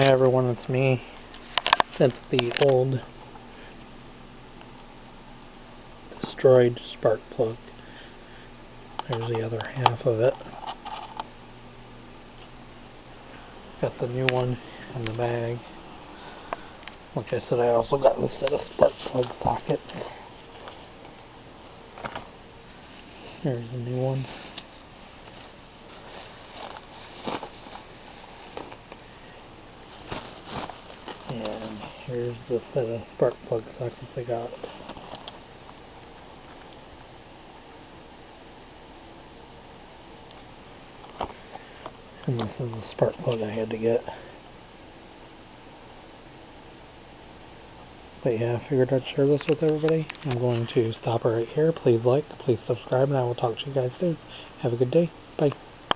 Hi everyone, it's me. That's the old destroyed spark plug. There's the other half of it. Got the new one in the bag. Like I said, I also got a set of spark plug sockets. Here's the new one. And here's the set of spark plug sockets I got. And this is the spark plug I had to get. But yeah, I figured I'd share this with everybody. I'm going to stop right here. Please like, please subscribe, and I will talk to you guys soon. Have a good day. Bye.